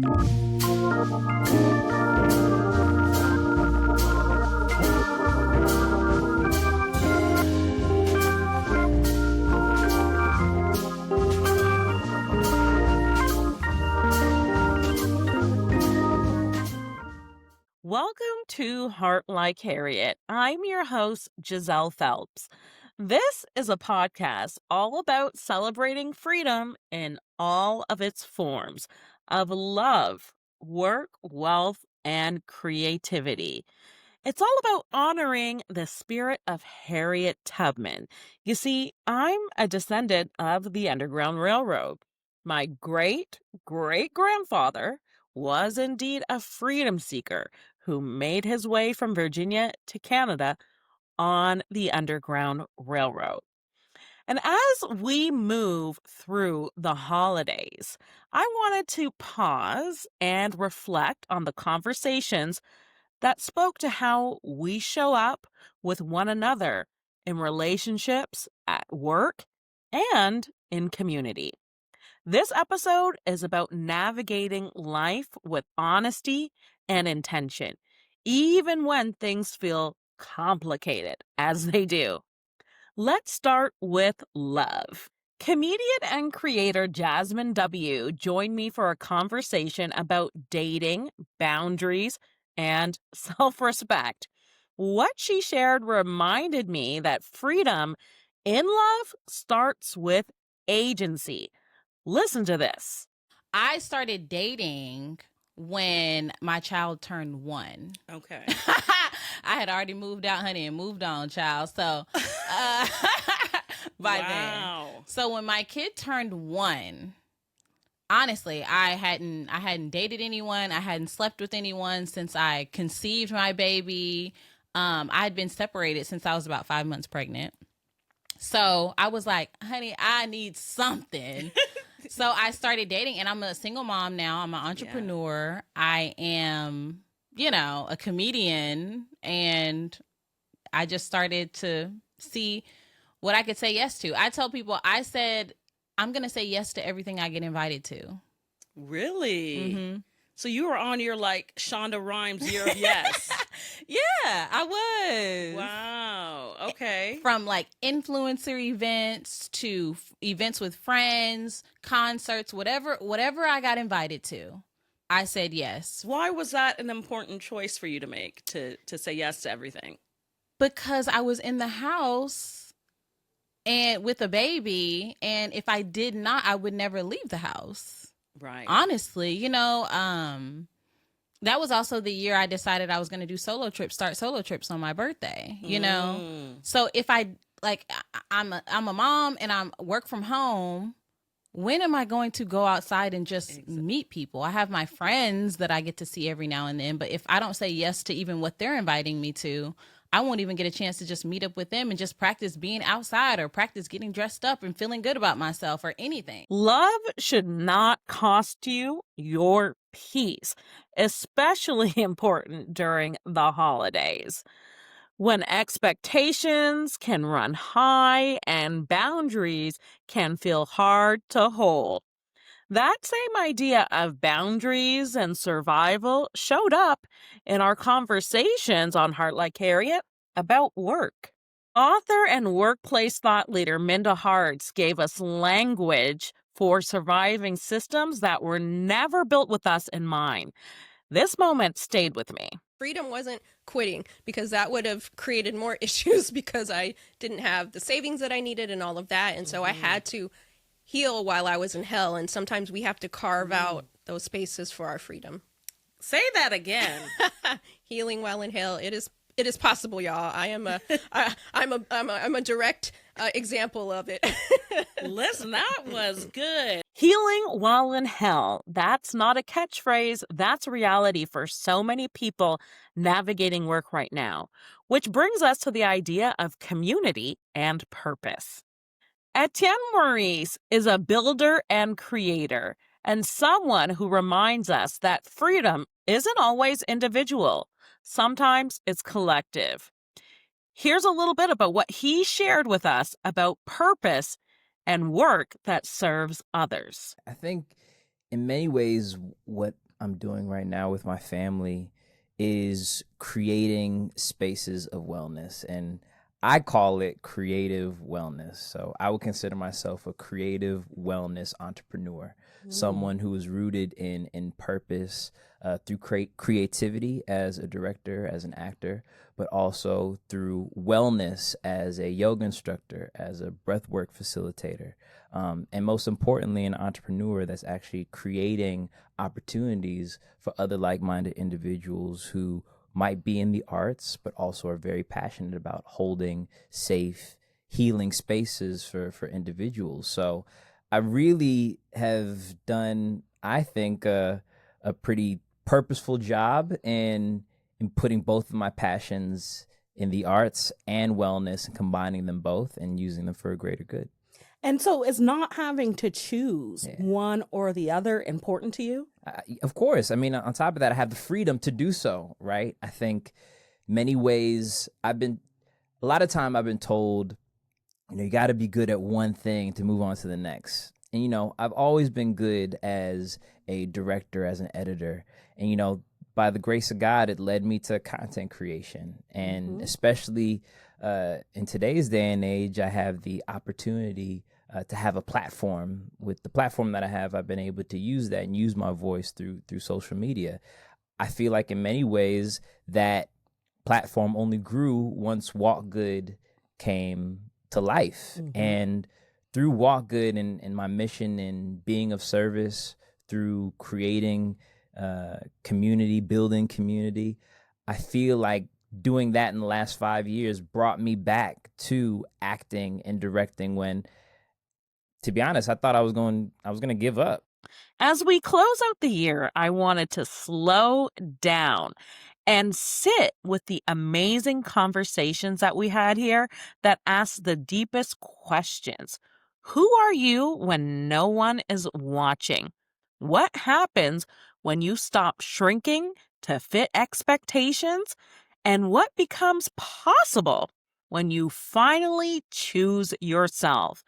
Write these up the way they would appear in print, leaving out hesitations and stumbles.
Welcome to Heart Like Harriet. I'm your host, Giselle Phelps. This is a podcast all about celebrating freedom in all of its forms of love, work, wealth, and creativity. It's all about honoring the spirit of Harriet Tubman. You see, I'm a descendant of the Underground Railroad. My great great grandfather was indeed a freedom seeker who made his way from Virginia to Canada on the Underground Railroad. And as we move through the holidays, I wanted to pause and reflect on the conversations that spoke to how we show up with one another in relationships, at work, and in community. This episode is about navigating life with honesty and intention, even when things feel complicated, as they do. Let's start with love. Comedian and creator Jasmine W. joined me for a conversation about dating, boundaries, and self respect. What she shared reminded me that freedom in love starts with agency. Listen to this. I started dating when my child turned 1. Okay. I had already moved out, honey, and moved on, child. So by then. So when my kid turned 1, honestly, I hadn't dated anyone. I hadn't slept with anyone since I conceived my baby. I had been separated since I was about 5 months pregnant. So I was like, honey, I need something. So I started dating, and I'm a single mom now. I'm an entrepreneur. Yeah. I am, a comedian, and I just started to see what I could say yes to. I tell people, I said, I'm going to say yes to everything I get invited to. Really? Mm-hmm. So you were on your Shonda Rhimes year of yes. Yeah, I was. Wow. Okay. From influencer events to events with friends, concerts, whatever I got invited to, I said yes. Why was that an important choice for you to make, to say yes to everything? Because I was in the house and with a baby, and if I did not, I would never leave the house. Right. Honestly, that was also the year I decided I was going to do start solo trips on my birthday, So if I'm a mom and I'm work from home, when am I going to go outside and just meet people? I have my friends that I get to see every now and then, but if I don't say yes to even what they're inviting me to, I won't even get a chance to just meet up with them and just practice being outside or practice getting dressed up and feeling good about myself or anything. Love should not cost you your peace, especially important during the holidays, when expectations can run high and boundaries can feel hard to hold. That same idea of boundaries and survival showed up in our conversations on Heart Like Harriet about work. Author and workplace thought leader Minda Harts gave us language for surviving systems that were never built with us in mind. This moment stayed with me. Freedom wasn't quitting, because that would have created more issues because I didn't have the savings that I needed and all of that. And so I had to heal while I was in hell, and sometimes we have to carve out those spaces for our freedom. Say that again. Healing while in hell. It is possible, y'all. I'm a direct example of it. Listen, that was good. Healing while in hell. That's not a catchphrase. That's reality for so many people navigating work right now, which brings us to the idea of community and purpose. Etienne Maurice is a builder and creator, and someone who reminds us that freedom isn't always individual. Sometimes it's collective. Here's a little bit about what he shared with us about purpose and work that serves others. I think in many ways what I'm doing right now with my family is creating spaces of wellness, and I call it creative wellness. So I would consider myself a creative wellness entrepreneur, someone who is rooted in purpose through creativity as a director, as an actor, but also through wellness as a yoga instructor, as a breathwork facilitator, and most importantly, an entrepreneur that's actually creating opportunities for other like-minded individuals who might be in the arts, but also are very passionate about holding safe, healing spaces for individuals. So I really have done, I think, a pretty purposeful job in putting both of my passions in the arts and wellness and combining them both and using them for a greater good. And so is not having to choose one or the other important to you? Of course. I mean, on top of that, I have the freedom to do so, right? I think many ways a lot of time I've been told, you got to be good at one thing to move on to the next. And, I've always been good as a director, as an editor. And, by the grace of God, it led me to content creation. And especially in today's day and age, I have the opportunity to have a platform. With the platform that I have, I've been able to use that and use my voice through social media. I feel like in many ways that platform only grew once Walk Good came to life. And through Walk Good and my mission in being of service, through creating community, building community, I feel like doing that in the last 5 years brought me back to acting and directing when, to be honest, I thought I was going to give up. As we close out the year, I wanted to slow down and sit with the amazing conversations that we had here that ask the deepest questions. Who are you when no one is watching? What happens when you stop shrinking to fit expectations? And what becomes possible when you finally choose yourself?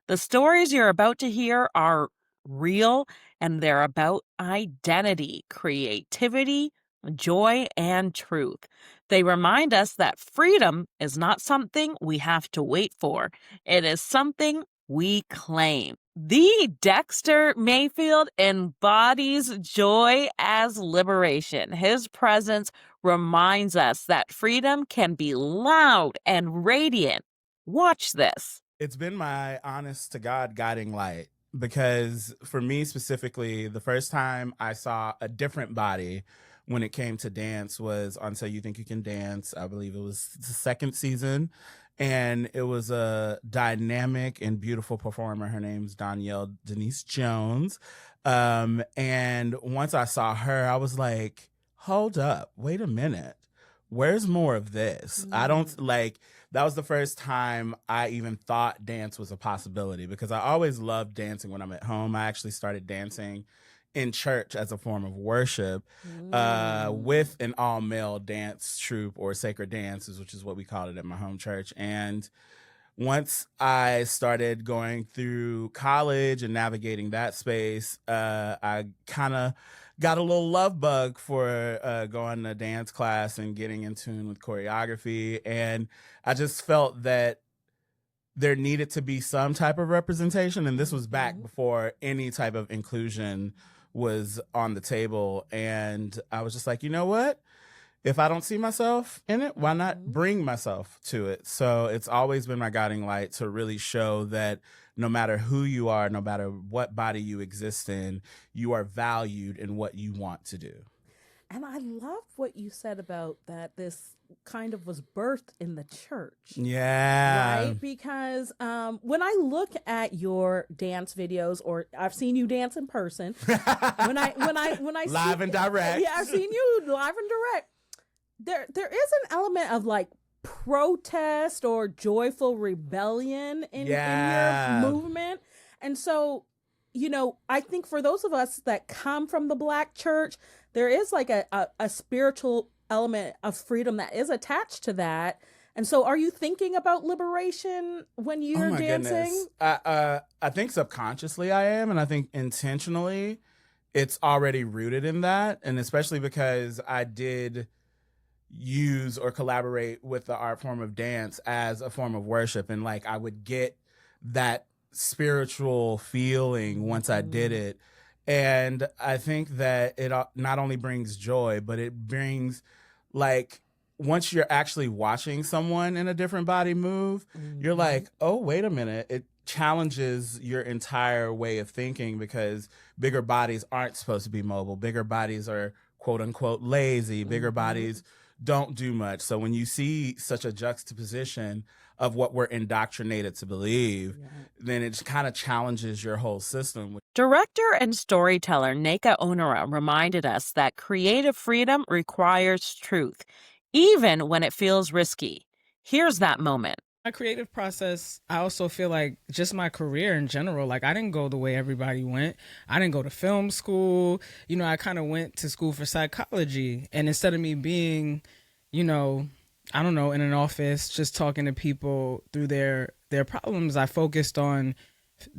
The stories you're about to hear are real, and they're about identity, creativity, joy, and truth. They remind us that freedom is not something we have to wait for. It is something we claim. The Dexter Mayfield embodies joy as liberation. His presence reminds us that freedom can be loud and radiant. Watch this. It's been my honest to God guiding light, because for me specifically, the first time I saw a different body when it came to dance was on So You Think You Can Dance. I believe it was the second season. And it was a dynamic and beautiful performer. Her name's Danielle Denise Jones. And once I saw her, I was like, hold up, wait a minute. Where's more of this? I don't like, that was the first time I even thought dance was a possibility, because I always loved dancing when I'm at home. I actually started dancing in church as a form of worship with an all-male dance troupe, or sacred dances, which is what we called it at my home church. And once I started going through college and navigating that space, I kind of got a little love bug for going to dance class and getting in tune with choreography. And I just felt that there needed to be some type of representation. And this was back before any type of inclusion was on the table. And I was just like, you know what? If I don't see myself in it, why not bring myself to it? So it's always been my guiding light to really show that no matter who you are, no matter what body you exist in, you are valued in what you want to do. And I love what you said about that this kind of was birthed in the church. Yeah. Right? Because when I look at your dance videos, or I've seen you dance in person, when I live and direct. Yeah, I've seen you live and direct. There is an element of like protest or joyful rebellion in your movement. And so, I think for those of us that come from the Black church, there is like a spiritual element of freedom that is attached to that. And so are you thinking about liberation when you're dancing? Goodness. I think subconsciously I am, and I think intentionally it's already rooted in that. And especially because I did use or collaborate with the art form of dance as a form of worship. And like I would get that spiritual feeling once I did it. And I think that it not only brings joy, but it brings like, once you're actually watching someone in a different body move, you're like, oh, wait a minute. It challenges your entire way of thinking, because bigger bodies aren't supposed to be mobile. Bigger bodies are quote unquote lazy. Bigger bodies don't do much. So when you see such a juxtaposition of what we're indoctrinated to believe, then it just kind of challenges your whole system. Director and storyteller Nneka Onuorah reminded us that creative freedom requires truth, even when it feels risky. Here's that moment. My creative process, I also feel like just my career in general, like I didn't go the way everybody went. I didn't go to film school. You know, I kind of went to school for psychology. And instead of me being, you know, I don't know, in an office just talking to people through their problems, I focused on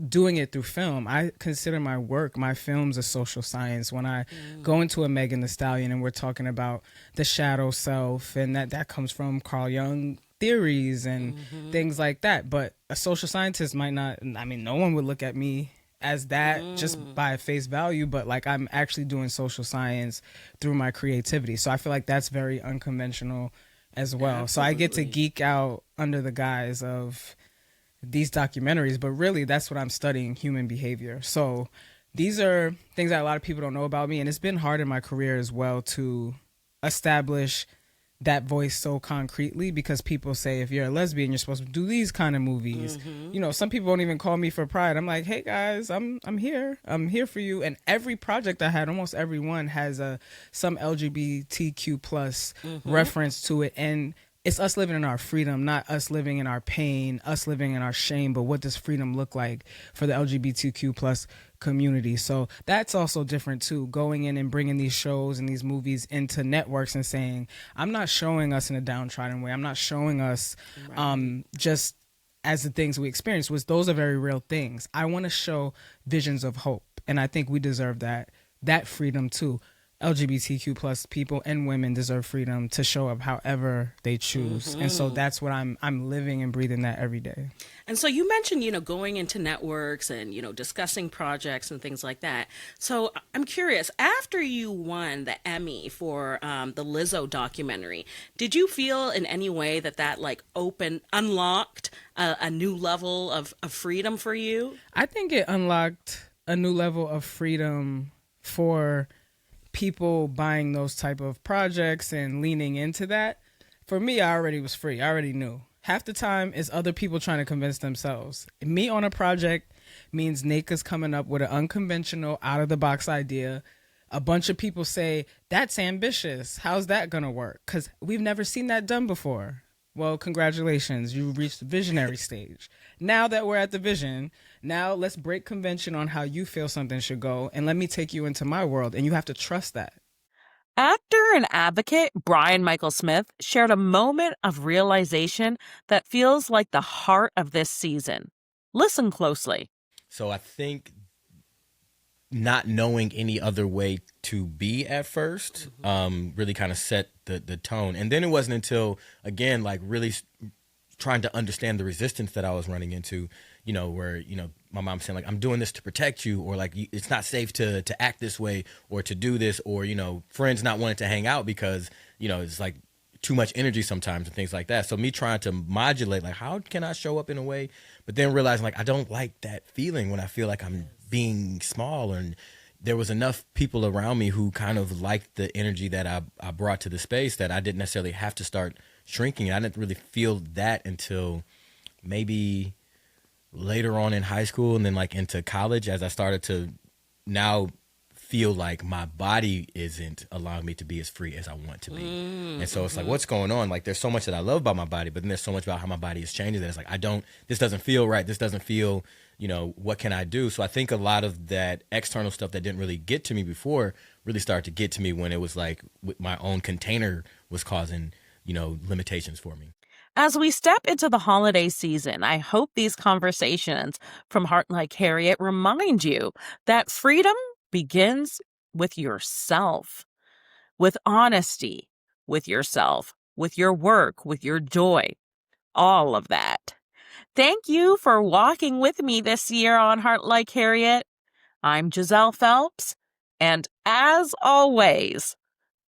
doing it through film. I consider my work, my films, a social science. When I go into a Megan Thee Stallion and we're talking about the shadow self, and that comes from Carl Jung theories and things like that. But a social scientist might not, I mean, no one would look at me as that just by face value, but like I'm actually doing social science through my creativity. So I feel like that's very unconventional as well. Absolutely. So I get to geek out under the guise of these documentaries, but really that's what I'm studying, human behavior. So these are things that a lot of people don't know about me, and it's been hard in my career as well to establish that voice so concretely, because people say if you're a lesbian you're supposed to do these kind of movies. You know, some people don't even call me for Pride. I'm like, hey guys, I'm here for you. And every project I had, almost every one, has some LGBTQ plus reference to it. And it's us living in our freedom, not us living in our pain, us living in our shame, but what does freedom look like for the LGBTQ plus community? So that's also different too, going in and bringing these shows and these movies into networks and saying, I'm not showing us in a downtrodden way. I'm not showing us just as the things we experience, which those are very real things. I want to show visions of hope. And I think we deserve that freedom too. LGBTQ plus people and women deserve freedom to show up however they choose. And so that's what I'm living and breathing that every day. And so you mentioned, you know, going into networks and, you know, discussing projects and things like that. So I'm curious, after you won the Emmy for the Lizzo documentary, did you feel in any way that like unlocked a new level of freedom for you? I think it unlocked a new level of freedom for people buying those type of projects and leaning into that. For me, I already was free. I already knew. Half the time is other people trying to convince themselves. Me on a project means Nneka's coming up with an unconventional, out-of-the-box idea. A bunch of people say, that's ambitious. How's that going to work? Because we've never seen that done before. Well, congratulations. You reached the visionary stage. Now that we're at the vision, now let's break convention on how you feel something should go, and let me take you into my world, and you have to trust that. Actor and advocate Brian Michael Smith shared a moment of realization that feels like the heart of this season. Listen closely. So I think not knowing any other way to be at first really kind of set the tone. And then it wasn't until, again, like really trying to understand the resistance that I was running into, you know, where, you know, my mom saying like, I'm doing this to protect you, or like, it's not safe to act this way or to do this, or, you know, friends not wanting to hang out because, you know, it's like too much energy sometimes and things like that. So me trying to modulate, like, how can I show up in a way, but then realizing like, I don't like that feeling when I feel like I'm being small. And there was enough people around me who kind of liked the energy that I brought to the space that I didn't necessarily have to start shrinking. I didn't really feel that until maybe later on in high school, and then like into college, as I started to now feel like my body isn't allowing me to be as free as I want to be. And so it's like, what's going on? Like, there's so much that I love about my body, but then there's so much about how my body is changing that it's like, this doesn't feel right. This doesn't feel, you know, what can I do? So I think a lot of that external stuff that didn't really get to me before really started to get to me when it was like my own container was causing, you know, limitations for me. As we step into the holiday season, I hope these conversations from Heart Like Harriet remind you that freedom begins with yourself, with honesty with yourself, with your work, with your joy, all of that. Thank you for walking with me this year on Heart Like Harriet. I'm Giselle Phelps, and as always,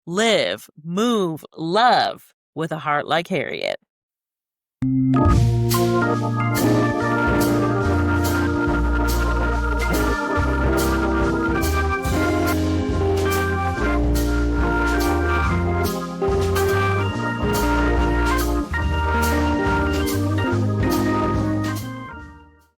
live, move, love with a heart like Harriet.